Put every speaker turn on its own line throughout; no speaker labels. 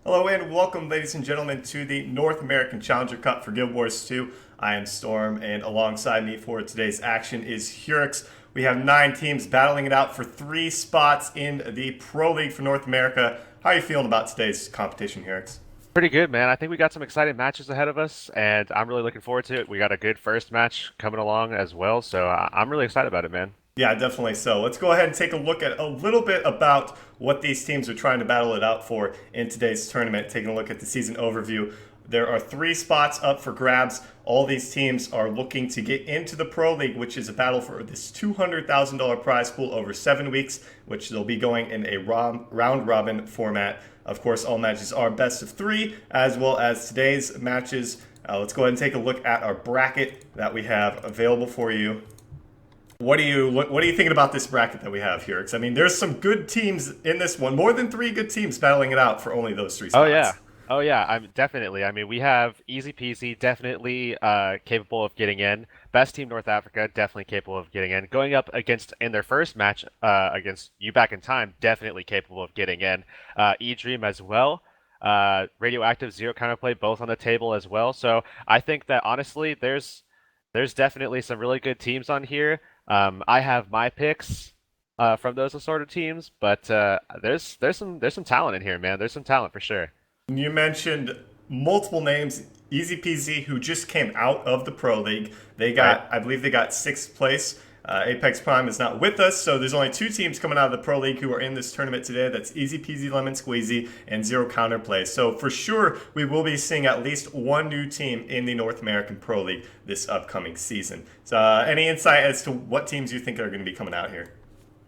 Hello and welcome, ladies and gentlemen, to the North American Challenger Cup for Guild Wars 2. I am Storm, and alongside me for today's action is Hurix. We have 9 teams battling it out for 3 spots in the Pro League for North America. How are you feeling about today's competition, Hurix?
Pretty good, man. I think we got some exciting matches ahead of us, and I'm really looking forward to it. We got a good first match coming along as well, so I'm really excited about it, man.
Yeah, definitely so. Let's go ahead and take a look at a little bit about what these teams are trying to battle it out for in today's tournament. Taking a look at the season overview, there are 3 spots up for grabs. All these teams are looking to get into the Pro League, which is a battle for this $200,000 prize pool over 7 weeks, which they'll be going in a round robin format. Of course, all matches are best of 3, as well as today's matches. Let's go ahead and take a look at our bracket that we have available for you. What are you thinking about this bracket that we have here? Because I mean, there's some good teams in this one. More than 3 good teams battling it out for only those 3
Oh yeah.
spots.
Oh yeah, I'm definitely. I mean, we have easy peasy, definitely capable of getting in. Best team North Africa, definitely capable of getting in. Going up against in their first match against you back in time, definitely capable of getting in. E-Dream as well. Radioactive Zero Counterplay both on the table as well. So I think that honestly, there's definitely some really good teams on here. I have my picks from those assorted teams, but there's some talent in here, man. There's some talent for sure.
You mentioned multiple names. Easy Peasy, who just came out of the Pro League.
Right.
I believe they got 6th place. Apex Prime is not with us, so there's only 2 teams coming out of the Pro League who are in this tournament today. That's Easy Peasy Lemon Squeezy and Zero Counterplay. So for sure, we will be seeing at least one new team in the North American Pro League this upcoming season. So any insight as to what teams you think are going to be coming out here?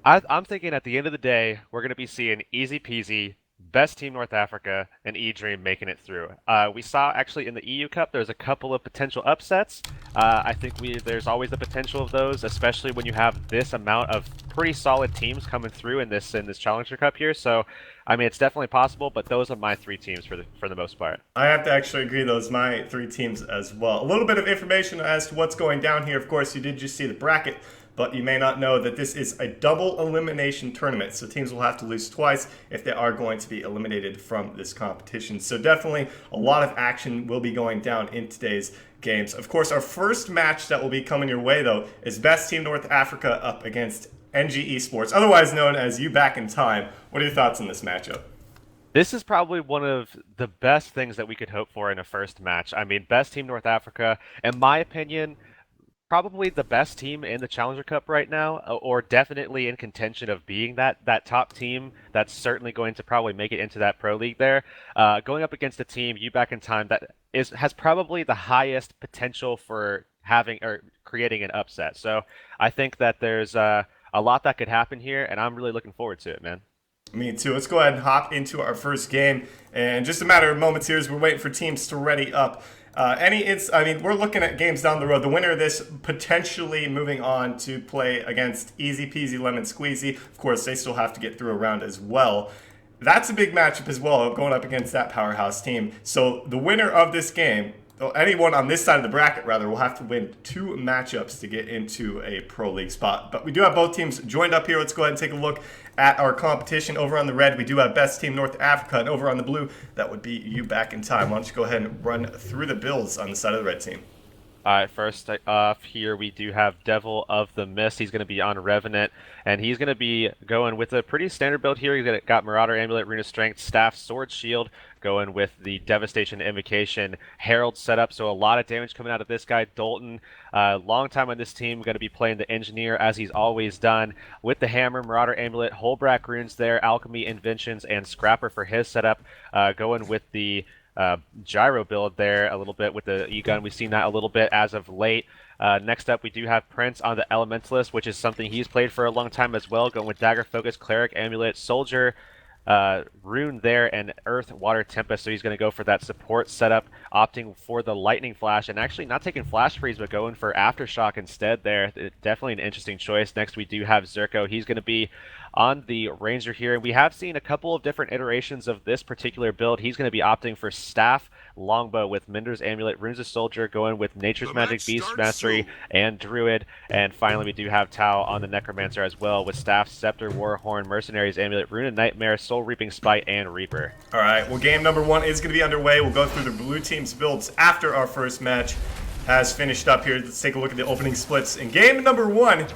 I'm thinking at the end of the day, we're going to be seeing easy peasy, best team North Africa, and E-Dream making it through. We saw actually in the EU Cup, there's a couple of potential upsets. I think there's always the potential of those, especially when you have this amount of pretty solid teams coming through in this Challenger Cup here. So, I mean, it's definitely possible, but those are my 3 teams for the most part.
I have to actually agree, those my 3 teams as well. A little bit of information as to what's going down here. Of course, you did just see the bracket, but you may not know that this is a double elimination tournament. So teams will have to lose twice if they are going to be eliminated from this competition. So definitely a lot of action will be going down in today's games. Of course, our first match that will be coming your way, though, is Best Team North Africa up against NG Esports, otherwise known as You Back in Time. What are your thoughts on this matchup?
This is probably one of the best things that we could hope for in a first match. I mean, best team North Africa, in my opinion, probably the best team in the Challenger Cup right now, or definitely in contention of being that top team that's certainly going to probably make it into that pro league there. Going up against a team, you back in time, that has probably the highest potential for having or creating an upset. So I think that there's a lot that could happen here, and I'm really looking forward to it, man.
Me too. Let's go ahead and hop into our first game. And just a matter of moments here as we're waiting for teams to ready up. I mean, we're looking at games down the road. The winner of this potentially moving on to play against Easy Peasy Lemon Squeezy. Of course, they still have to get through a round as well. That's a big matchup as well, going up against that powerhouse team. So the winner of this game, or anyone on this side of the bracket rather, will have to win 2 matchups to get into a pro league spot. But we do have both teams joined up here. Let's go ahead and take a look at our competition. Over on the red, we do have best team North Africa, and over on the blue, that would be You Back in Time. Why don't you go ahead and run through the builds on the side of the red team?
All right, first off here we do have Devil of the Mist. He's going to be on Revenant, and he's going to be going with a pretty standard build here. Got Marauder Amulet, Rune of Strength, Staff, Sword, Shield, going with the Devastation Invocation, Herald setup, so a lot of damage coming out of this guy. Dalton, long time on this team, going to be playing the Engineer as he's always done, with the Hammer, Marauder Amulet, Holbrack Runes there, Alchemy, Inventions, and Scrapper for his setup, going with the gyro build there a little bit with the E-gun. We've seen that a little bit as of late. Next up, we do have Prince on the Elementalist, which is something he's played for a long time as well, going with Dagger Focus, Cleric, Amulet, Soldier, Rune there, and Earth, Water, Tempest. So he's going to go for that support setup, opting for the Lightning Flash, and actually not taking Flash Freeze, but going for Aftershock instead there. Definitely an interesting choice. Next, we do have Zerko. He's going to be on the Ranger here. And we have seen a couple of different iterations of this particular build. He's going to be opting for Staff Longbow with Minder's Amulet, Runes of Soldier going with Nature's Magic, Beast Mastery, and Druid. And finally, we do have Tau on the Necromancer as well with Staff, Scepter, Warhorn, Mercenaries Amulet, Rune of Nightmare, Soul Reaping Spite, and Reaper.
All right, well, game number 1 is going to be underway. We'll go through the blue team's builds after our first match has finished up here. Let's take a look at the opening splits in game number 1.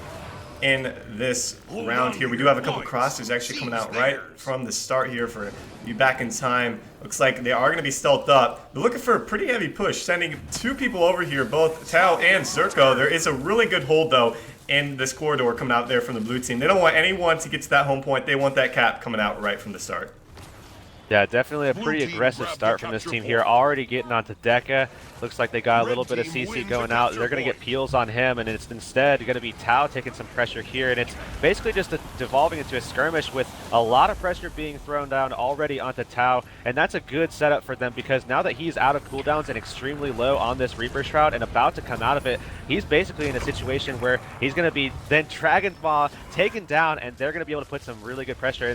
In this round here, we do have a couple crosses actually coming out right from the start here for you back in time. Looks like they are going to be stealthed up. They're looking for a pretty heavy push, sending 2 people over here, both Tau and Zerko. There is a really good hold, though, in this corridor coming out there from the blue team. They don't want anyone to get to that home point. They want that cap coming out right from the start.
Yeah, definitely a pretty aggressive start from this team here. Already getting onto Deka. Looks like they got a little bit of CC going out. They're going to get peels on him, and it's instead going to be Tau taking some pressure here. And it's basically just devolving into a skirmish with a lot of pressure being thrown down already onto Tau. And that's a good setup for them because now that he's out of cooldowns and extremely low on this Reaper Shroud and about to come out of it, he's basically in a situation where he's going to be then Dragon Ball taken down, and they're going to be able to put some really good pressure.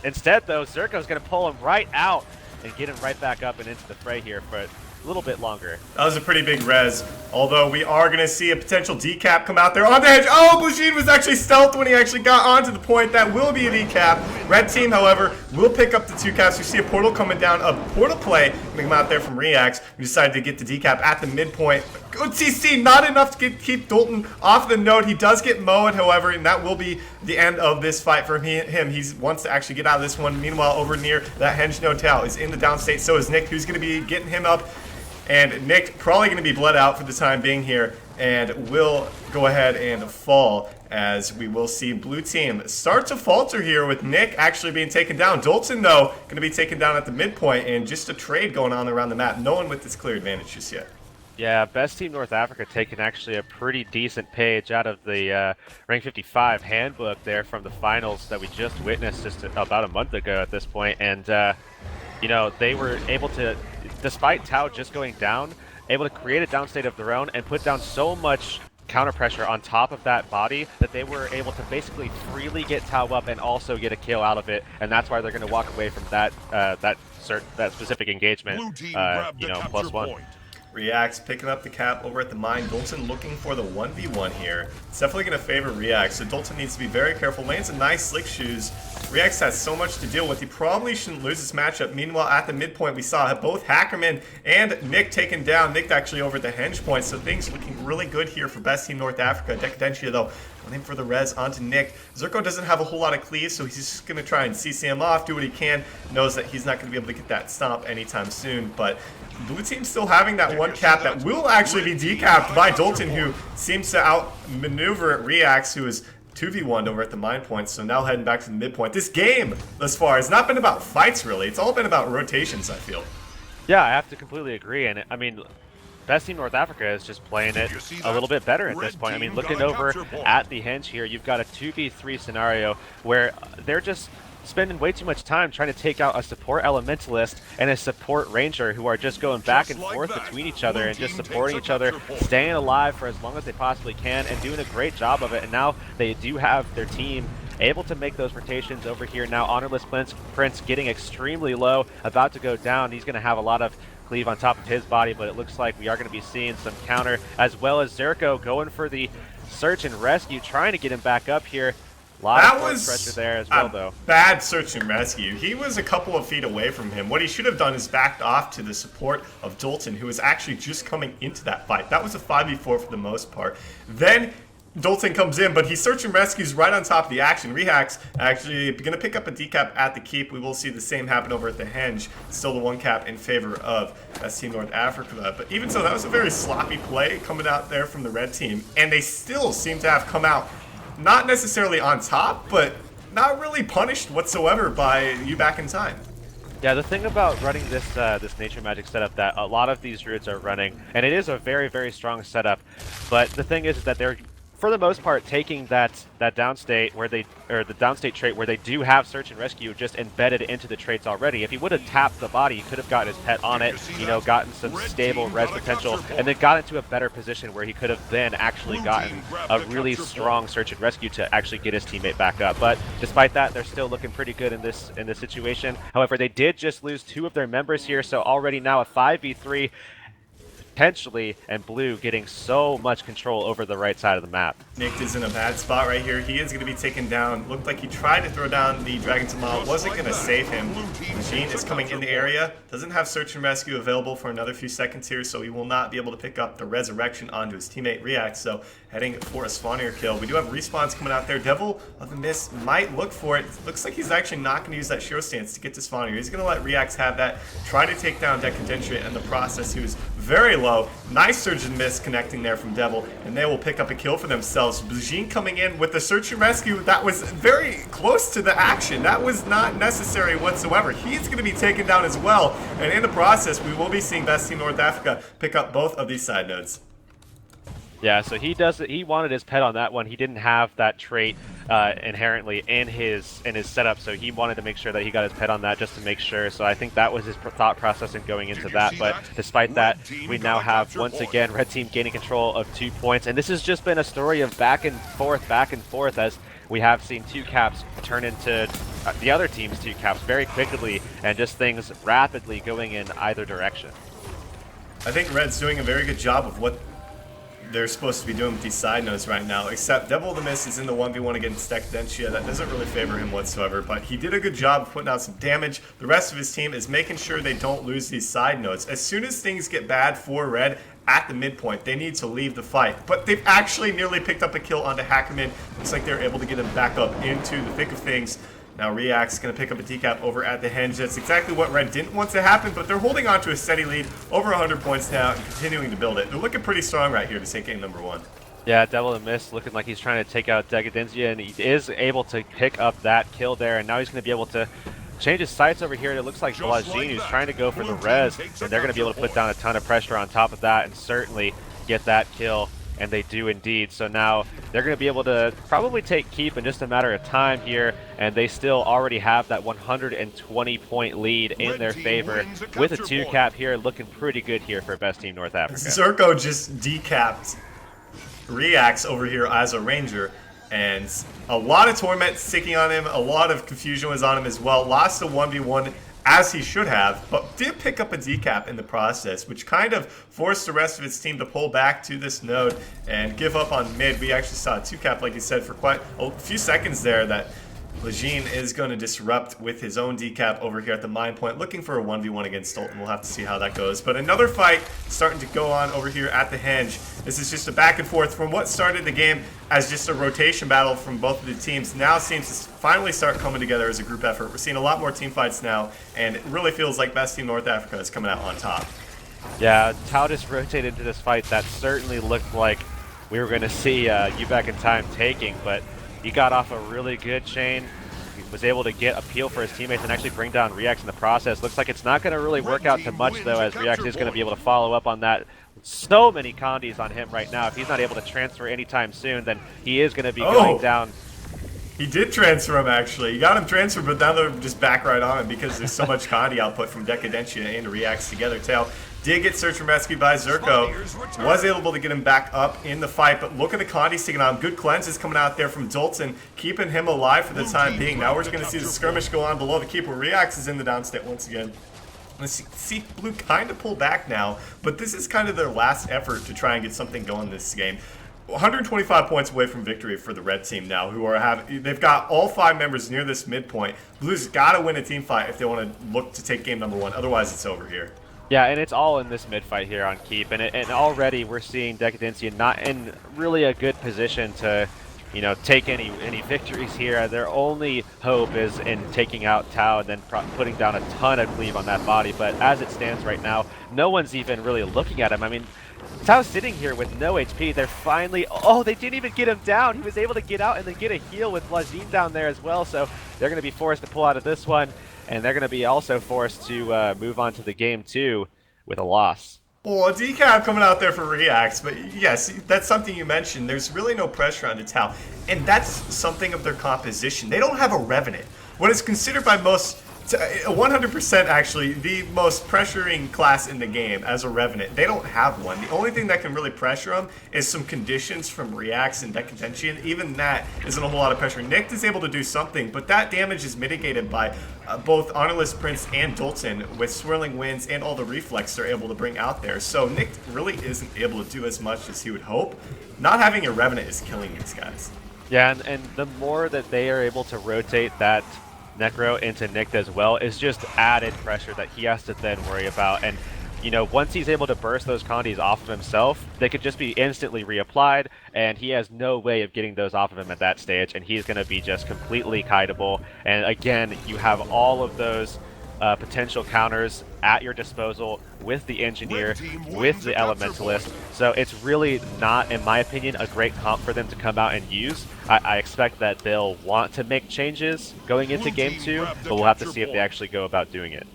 Instead, though, Zerko's going to pull him right out and get him right back up and into the fray here for a little bit longer.
That was a pretty big res, although we are going to see a potential decap come out there on the edge. Oh, Bujin was actually stealthed when he actually got onto the point. That will be a decap. Red team, however, will pick up the 2 caps. We see a portal coming down, a portal play coming come out there from Reax. We decided to get the decap at the midpoint. Good CC, not enough to keep Dalton off the node. He does get mowed, however, and that will be the end of this fight for him. He wants to actually get out of this one. Meanwhile, over near that henge node, Tau is in the downstate. So is Nick, who's going to be getting him up. And Nick probably going to be bled out for the time being here and will go ahead and fall, as we will see blue team start to falter here with Nick actually being taken down. Dalton, though, going to be taken down at the midpoint, and just a trade going on around the map. No one with this clear advantage just yet.
Yeah, Best Team North Africa taking actually a pretty decent page out of the Rank 55 handbook there from the finals that we just witnessed just about a month ago at this point. And, you know, they were able to, despite Tau just going down, able to create a downstate of their own and put down so much counter pressure on top of that body that they were able to basically freely get Tau up and also get a kill out of it. And that's why they're going to walk away from that that specific engagement, you know, +1.
Reax picking up the cap over at the mine. Dalton looking for the 1v1 here. It's definitely going to favor Reax, so Dalton needs to be very careful. Lands a nice slick shoes. Reax has so much to deal with. He probably shouldn't lose this matchup. Meanwhile, at the midpoint, we saw both Hackerman and Nick taken down. Nick actually over at the henge point, so things looking really good here for Best Team North Africa. Decadentia, though, going in for the res onto Nick. Zerko doesn't have a whole lot of cleaves, so he's just going to try and CC him off, do what he can. Knows that he's not going to be able to get that stomp anytime soon, but blue team still having that 1 cap that will actually be decapped by Dalton, who seems to outmaneuver Reax, who is 2v1'd over at the mine point. So now heading back to the midpoint. This game thus far has not been about fights, really. It's all been about rotations, I feel.
Yeah, I have to completely agree. And I mean, Best Team North Africa is just playing it a little bit better at this point. I mean, looking over at the henge here, you've got a 2v3 scenario where they're just spending way too much time trying to take out a support elementalist and a support ranger who are just going back and forth between each other and just supporting each other, staying alive for as long as they possibly can and doing a great job of it. And now they do have their team able to make those rotations over here. Now Honorless Prince getting extremely low, about to go down. He's going to have a lot of cleave on top of his body, but it looks like we are going to be seeing some counter, as well as Zerko going for the search and rescue, trying to get him back up here. That was pressure there as well, though.
Bad search and rescue. He was a couple of feet away from him. What he should have done is backed off to the support of Dalton, who was actually just coming into that fight. That was a 5v4 for the most part. Then Dalton comes in, but he search and rescues right on top of the action. Rehax actually going to pick up a decap at the keep. We will see the same happen over at the henge. Still the 1 cap in favor of Best Team North Africa. But even so, that was a very sloppy play coming out there from the red team. And they still seem to have come out not necessarily on top, but not really punished whatsoever by you back in time.
Yeah, the thing about running this this nature magic setup that a lot of these druids are running, and it is a very, very strong setup, but the thing is that they're for the most part, taking that downstate where the downstate trait where they do have search and rescue just embedded into the traits already. If he would have tapped the body, he could have gotten his pet on it, gotten some stable res potential, and then got into a better position where he could have then actually gotten a really strong search and rescue to actually get his teammate back up. But despite that, they're still looking pretty good in this situation. However, they did just lose 2 of their members here, so already now a 5v3. Potentially, and Blue getting so much control over the right side of the map.
Nick is in a bad spot right here. He is going to be taken down. Looked like he tried to throw down the Dragon Tamal. Wasn't going to save him. Machine is coming in the area. Doesn't have Search and Rescue available for another few seconds here, so he will not be able to pick up the Resurrection onto his teammate React. So heading for a spawnier kill. We do have respawns coming out there. Devil of the Mist might look for it. Looks like he's actually not going to use that Shiro stance to get to spawnier. He's going to let React have that. Try to take down Decadentria in the process, who's very low. Nice Surge and Miss connecting there from Devil, and they will pick up a kill for themselves. Blujin coming in with the Search and Rescue. That was very close to the action. That was not necessary whatsoever. He's going to be taken down as well, and in the process, we will be seeing Best Team North Africa pick up both of these side nodes.
Yeah, so he wanted his pet on that one. He didn't have that trait inherently in his setup, so he wanted to make sure that he got his pet on that just to make sure. So I think that was his thought process in going into that. But despite that, we now have once again Red Team gaining control of 2 points, and this has just been a story of back and forth as we have seen 2 caps turn into the other team's 2 caps very quickly, and just things rapidly going in either direction.
I think Red's doing a very good job of what they're supposed to be doing with these side nodes right now, except Devil of the Mist is in the 1v1 against Decadentria. That doesn't really favor him whatsoever, but he did a good job of putting out some damage. The rest of his team is making sure they don't lose these side nodes. As soon as things get bad for Red at the midpoint, they need to leave the fight, but they've actually nearly picked up a kill onto Hackerman. Looks like they're able to get him back up into the thick of things. Now React's going to pick up a decap over at the Henge. That's exactly what Red didn't want to happen, but they're holding on to a steady lead, over 100 points now, and continuing to build it. They're looking pretty strong right here to take game number 1.
Yeah, Devil and Mist looking like he's trying to take out Decadentria, and he is able to pick up that kill there, and now he's going to be able to change his sights over here, and it looks like Blajin, who's trying to go for the res, and they're going to be able to put down a ton of pressure on top of that and certainly get that kill. And they do indeed. So now they're going to be able to probably take keep in just a matter of time here, and they still already have that 120-point lead in their favor with a 2 cap here, looking pretty good here for Best Team North Africa.
Zerko just decapped Reacts over here as a Ranger, and a lot of torment sticking on him, a lot of confusion was on him as well. Lost a 1v1 as he should have, but did pick up a decap in the process, which kind of forced the rest of its team to pull back to this node and give up on mid. We actually saw a 2 cap, like you said, for quite a few seconds there that Blajin is going to disrupt with his own decap over here at the mine point, looking for a 1v1 against Stolten. We'll have to see how that goes. But another fight starting to go on over here at the Henge. This is just a back and forth from what started the game as just a rotation battle from both of the teams. Now seems to finally start coming together as a group effort. We're seeing a lot more team fights now, and it really feels like Best Team North Africa is coming out on top.
Yeah, Tao just rotated into this fight. That certainly looked like we were going to see You Back in Time taking, but he got off a really good chain. He was able to get a peel for his teammates and actually bring down React in the process. Looks like it's not going to really work out too much, though, as React is going to be able to follow up on that. So many Condis on him right now. If he's not able to transfer anytime soon, then he is going to be going down.
He did transfer him, actually. He got him transferred, but now they're just back right on him because there's so much Condi output from Decadentria and Reacts together. Tail did get search and rescued by Zerko. Was able to get him back up in the fight, but look at the Condi sticking on him. Good cleanses coming out there from Dalton, keeping him alive for the time being. Now we're going to see the skirmish go on below the keep where Reacts is in the downstate once again. Let's see Blue kind of pull back now, but this is kind of their last effort to try and get something going this game. 125 points away from victory for the red team now, who are they've got all 5 members near this midpoint. Blue's got to win a team fight if they want to look to take game number 1. Otherwise, it's over here.
Yeah, and it's all in this mid fight here on keep, and already we're seeing Decadentria not in really a good position to, take any victories here. Their only hope is in taking out Tao and then putting down a ton of cleave on that body. But as it stands right now, no one's even really looking at him. I mean, Tao's sitting here with no HP. They're finally... Oh, they didn't even get him down. He was able to get out and then get a heal with Blajin down there as well. So they're going to be forced to pull out of this one. And they're going to be also forced to move on to the game 2 with a loss.
Well, Decaf coming out there for reacts, but yes, that's something you mentioned. There's really no pressure on Tau, and that's something of their composition. They don't have a Revenant. What is considered by most, 100% actually, the most pressuring class in the game as a Revenant. They don't have one. The only thing that can really pressure them is some conditions from reacts and Decadentian. Even that isn't a whole lot of pressure. Nick is able to do something, but that damage is mitigated by both Honorless Prince and Dalton with Swirling Winds and all the reflex they're able to bring out there. So Nick really isn't able to do as much as he would hope. Not having a Revenant is killing these guys.
Yeah, and the more that they are able to rotate that Necro into Nick as well is just added pressure that he has to then worry about. And you know, once he's able to burst those Condis off of himself, they could just be instantly reapplied, and he has no way of getting those off of him at that stage, and he's going to be just completely kiteable. And again, you have all of those potential counters at your disposal with the Engineer, with the Elementalist. So it's really not, in my opinion, a great comp for them to come out and use. I expect that they'll want to make changes going into Game 2, but we'll have to see if they actually go about doing it.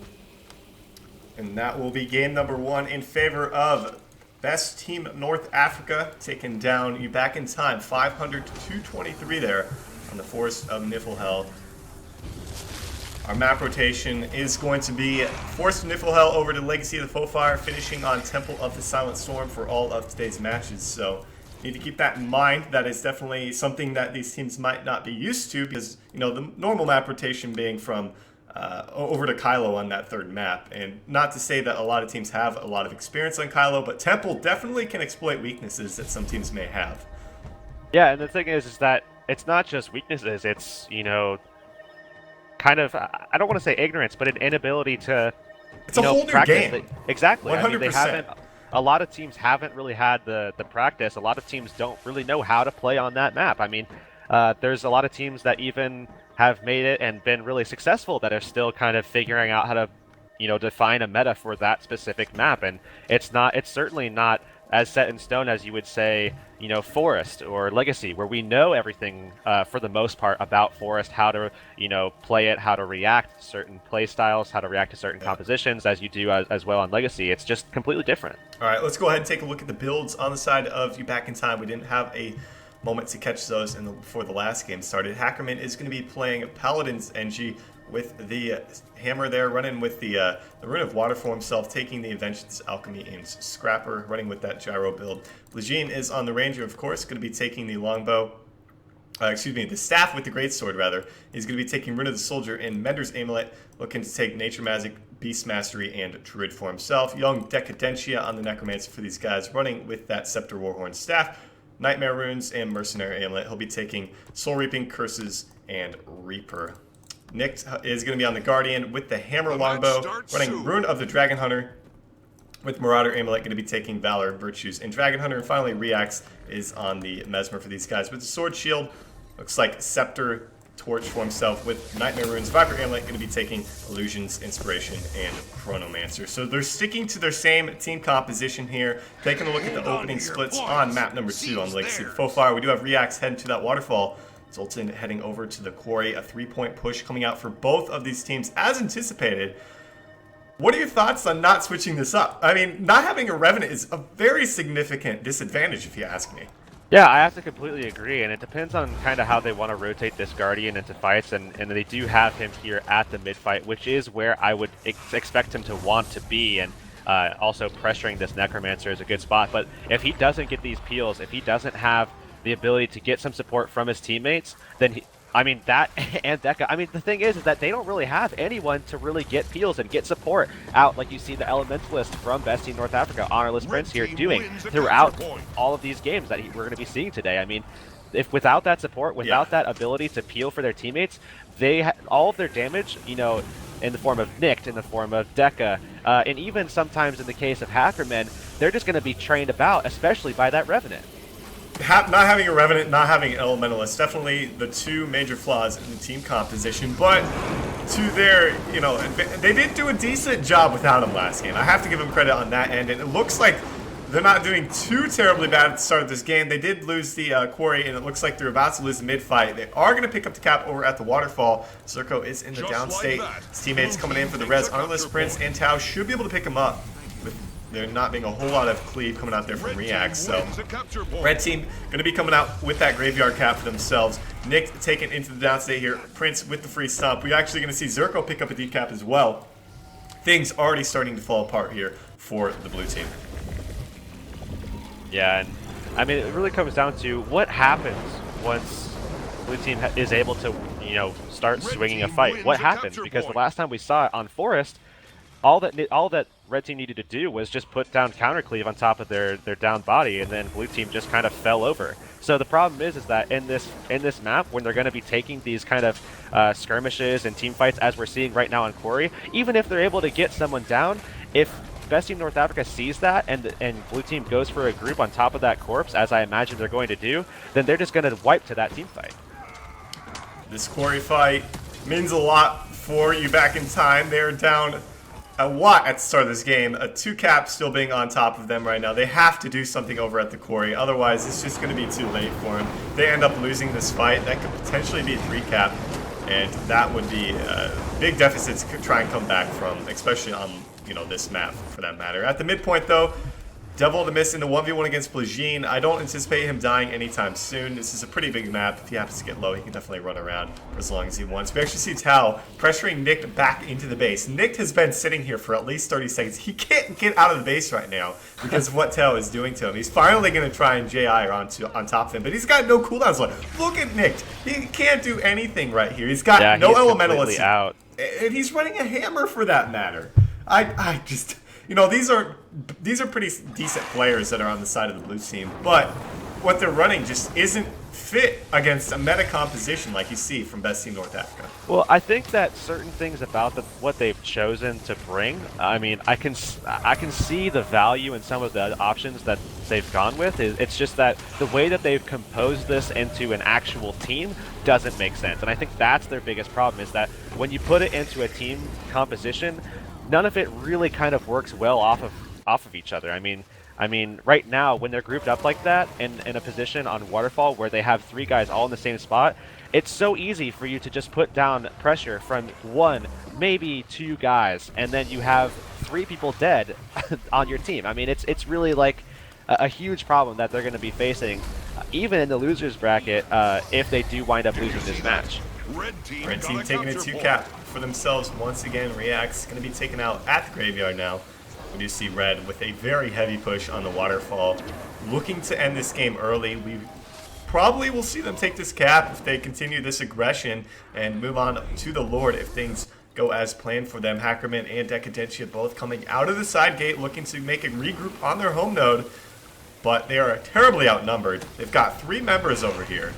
And that will be game number 1 in favor of Best Team North Africa, taking down you back in time, 500 to 223 there on the Forest of Niflhel. Our map rotation is going to be Forest of Niflhel over to Legacy of the Fofire, finishing on Temple of the Silent Storm for all of today's matches. So need to keep that in mind. That is definitely something that these teams might not be used to, because you know the normal map rotation being from over to Kylo on that third map. And not to say that a lot of teams have a lot of experience on Kylo, but Temple definitely can exploit weaknesses that some teams may have.
Yeah, and the thing is that it's not just weaknesses, it's, you know, kind of, I don't want to say ignorance, but an inability to,
it's a whole new game.
Exactly.
100%.
I mean, they haven't, a lot of teams haven't really had the practice. A lot of teams don't really know how to play on that map. I mean, there's a lot of teams that even have made it and been really successful that are still kind of figuring out how to, you know, define a meta for that specific map. And it's certainly not as set in stone as you would say, you know, Forest or Legacy, where we know everything for the most part about Forest, how to, you know, play it, how to react to certain play styles, how to react to certain compositions, as you do as well on Legacy. It's just completely different.
All right, let's go ahead and take a look at the builds on the side of you back in time. We didn't have a moment to catch those before the last game started. Hackerman is going to be playing Paladin's NG with the hammer there, running with the Rune of Water for himself, taking the Inventions, Alchemy, and Scrapper, running with that Gyro build. Blajin is on the Ranger, of course, going to be taking the Longbow, the Staff with the Greatsword, rather. He's going to be taking Rune of the Soldier and Mender's Amulet, looking to take Nature Magic, Beast Mastery, and Druid for himself. Young Decadentia on the Necromancer for these guys, running with that Scepter Warhorn Staff, Nightmare Runes, and Mercenary Amulet. He'll be taking Soul Reaping, Curses, and Reaper. Nick is going to be on the Guardian with the Hammer Longbow, running Rune of the Dragon Hunter, with Marauder Amulet going to be taking Valor, Virtues, and Dragon Hunter. And finally, Reax is on the Mesmer for these guys with the Sword Shield. Looks like Scepter, Torch for himself with Nightmare Runes. Viper Amulet going to be taking Illusions, Inspiration, and Chronomancer. So they're sticking to their same team composition here. Taking a look at the opening splits on map number 2 on Legacy of Fofire. We do have Reax heading to that waterfall. Zoltan heading over to the quarry. A 3-point push coming out for both of these teams as anticipated. What are your thoughts on not switching this up? I mean, not having a Revenant is a very significant disadvantage if you ask me.
Yeah, I have to completely agree, and it depends on kind of how they want to rotate this Guardian into fights, and they do have him here at the mid-fight, which is where I would expect him to want to be, and also pressuring this Necromancer is a good spot. But if he doesn't get these peels, if he doesn't have the ability to get some support from his teammates, then that and Deca, I mean, the thing is that they don't really have anyone to really get peels and get support out, like you see the Elementalist from Best Team North Africa, Honorless Prince here, doing throughout all of these games that we're going to be seeing today. I mean, if without that support, without that ability to peel for their teammates, all of their damage, you know, in the form of Nicked, in the form of Deca, and even sometimes in the case of Hackerman, they're just going to be trained about, especially by that Revenant.
Not having a Revenant, not having an Elementalist, definitely the two major flaws in the team composition. But to their, you know, they did do a decent job without him last game. I have to give them credit on that end, and it looks like they're not doing too terribly bad at the start of this game. They did lose the quarry, and it looks like they're about to lose the mid-fight. They are going to pick up the cap over at the waterfall. Zerko is in the downstate. His teammates coming in for the res. Honorless Prince and Tau should be able to pick him up with there not being a whole lot of cleave coming out there from React. So red team going to be coming out with that graveyard cap for themselves. Nick taken into the downstate here. Prince with the free stomp. We're actually going to see Zerko pick up a decap as well. Things already starting to fall apart here for the blue team.
Yeah, and I mean, it really comes down to what happens once blue team is able to, start swinging a fight. What happens? Because the last time we saw it on Forest, all that red team needed to do was just put down counter cleave on top of their down body, and then blue team just kind of fell over. So the problem is that in this map, when they're going to be taking these kind of skirmishes and team fights, as we're seeing right now on Quarry, even if they're able to get someone down, if Best Team North Africa sees that and blue team goes for a group on top of that corpse, as I imagine they're going to do, then they're just going to wipe to that team fight.
This Quarry fight means a lot for you back in time. They're down a lot at the start of this game. A 2-cap still being on top of them right now. They have to do something over at the Quarry, otherwise it's just going to be too late for them. They end up losing this fight. That could potentially be a 3-cap, and that would be big deficits to try and come back from, especially on this map for that matter. At the midpoint though, Devil of the Mist in the 1v1 against Blajin. I don't anticipate him dying anytime soon. This is a pretty big map. If he happens to get low, he can definitely run around for as long as he wants. We actually see Tao pressuring Nick back into the base. Nick has been sitting here for at least 30 seconds. He can't get out of the base right now because of what Tao is doing to him. He's finally going to try and JI on top of him, but he's got no cooldowns left. Look at Nick. He can't do anything right here. He's got no elemental
out.
And he's running a hammer for that matter. I just... these are pretty decent players that are on the side of the blue team, but what they're running just isn't fit against a meta composition like you see from Best Team North Africa.
Well, I think that certain things about what they've chosen to bring, I mean, I can see the value in some of the options that they've gone with. It's just that the way that they've composed this into an actual team doesn't make sense, and I think that's their biggest problem, is that when you put it into a team composition, none of it really kind of works well off of each other. I mean, right now when they're grouped up like that in a position on Waterfall where they have 3 guys all in the same spot, it's so easy for you to just put down pressure from 1, maybe 2 guys, and then you have 3 people dead on your team. I mean, it's really like a huge problem that they're going to be facing, even in the losers bracket, if they do wind up losing this match.
Red team taking a 2-cap for themselves once again. React's going to be taken out at the graveyard now. We do see Red with a very heavy push on the Waterfall, looking to end this game early. We probably will see them take this cap if they continue this aggression and move on to the Lord if things go as planned for them. Hackerman and Decadentia both coming out of the side gate looking to make a regroup on their home node, but they are terribly outnumbered. They've got 3 members over here,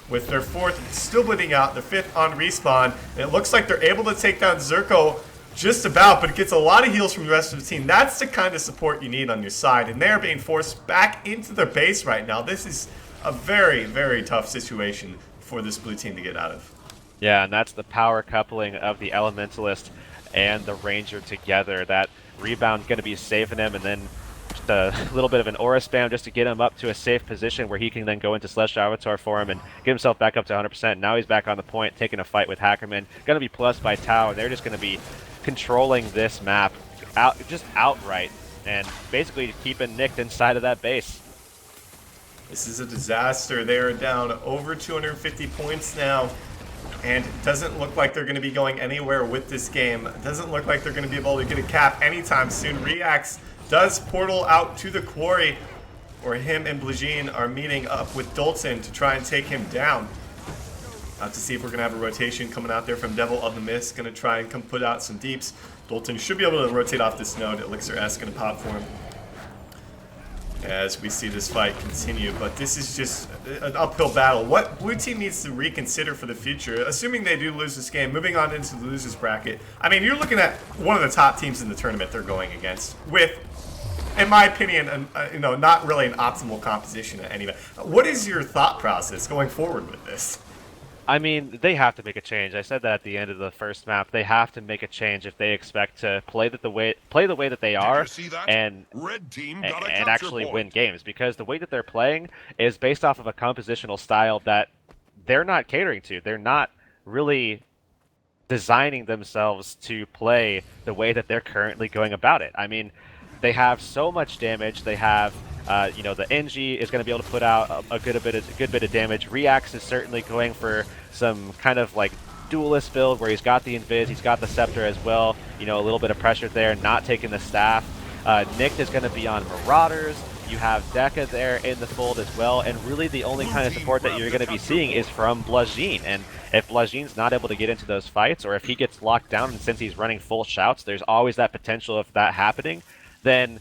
with their 4th still bleeding out, their 5th on respawn, and it looks like they're able to take down Zerko just about, but it gets a lot of heals from the rest of the team. That's the kind of support you need on your side, and they're being forced back into their base right now. This is a very, very tough situation for this blue team to get out of.
Yeah, and that's the power coupling of the Elementalist and the Ranger together. That rebound's going to be saving him, and then just a little bit of an aura spam just to get him up to a safe position where he can then go into Celestial Avatar form and get himself back up to 100%. Now he's back on the point, taking a fight with Hackerman. Going to be plus by Tao, and they're just going to be controlling this map just outright and basically keeping Nick inside of that base.
This is a disaster. They're down over 250 points now, and it doesn't look like they're going to be going anywhere with this game. It doesn't look like they're going to be able to get a cap anytime soon. Reacts does portal out to the Quarry, where him and Blajin are meeting up with Dalton to try and take him down. Out to see if we're going to have a rotation coming out there from Devil of the Mist. Going to try and come put out some deeps. Dalton should be able to rotate off this node. Elixir S going to pop for him as we see this fight continue. But this is just an uphill battle. What blue team needs to reconsider for the future, assuming they do lose this game, moving on into the losers bracket. I mean, you're looking at one of the top teams in the tournament they're going against with, in my opinion, not really an optimal composition at any. What is your thought process going forward with this?
I mean, they have to make a change. I said that at the end of the first map. They have to make a change if they expect to play the way that they are and actually win games. Because the way that they're playing is based off of a compositional style that they're not catering to. They're not really designing themselves to play the way that they're currently going about it. I mean, they have so much damage. They have, the NG is going to be able to put out a good bit of damage. Reax is certainly going for some kind of like duelist build where he's got the invis, he's got the scepter as well. A little bit of pressure there, not taking the staff. Nick is going to be on Marauders. You have Deka there in the fold as well, and really the only kind of support that you're going to be seeing is from Blajin. And if Blajin's not able to get into those fights, or if he gets locked down, and since he's running full shouts, there's always that potential of that happening, then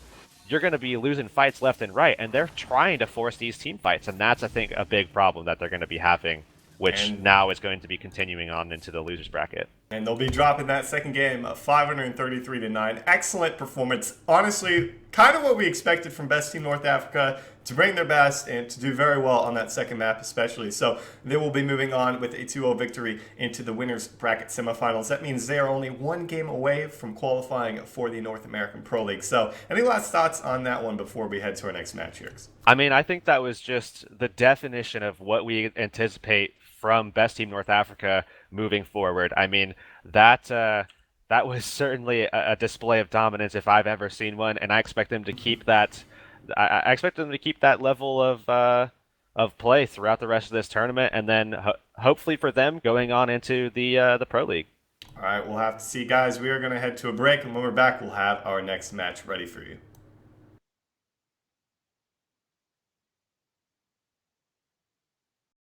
you're going to be losing fights left and right, and they're trying to force these team fights, and that's, I think, a big problem that they're going to be having, which now is going to be continuing on into the losers bracket.
And they'll be dropping that second game 533-9. Excellent performance. Honestly, kind of what we expected from Best Team North Africa, to bring their best and to do very well on that second map especially. So they will be moving on with a 2-0 victory into the winners bracket semifinals. That means they are only one game away from qualifying for the North American Pro League. So any last thoughts on that one before we head to our next match here?
I mean, I think that was just the definition of what we anticipate from Best Team North Africa moving forward. I mean, that was certainly a display of dominance if I've ever seen one, and I expect them to keep that. I expect them to keep that level of play throughout the rest of this tournament, and then hopefully for them going on into the Pro League.
All right, we'll have to see, guys. We are going to head to a break, and when we're back, we'll have our next match ready for you.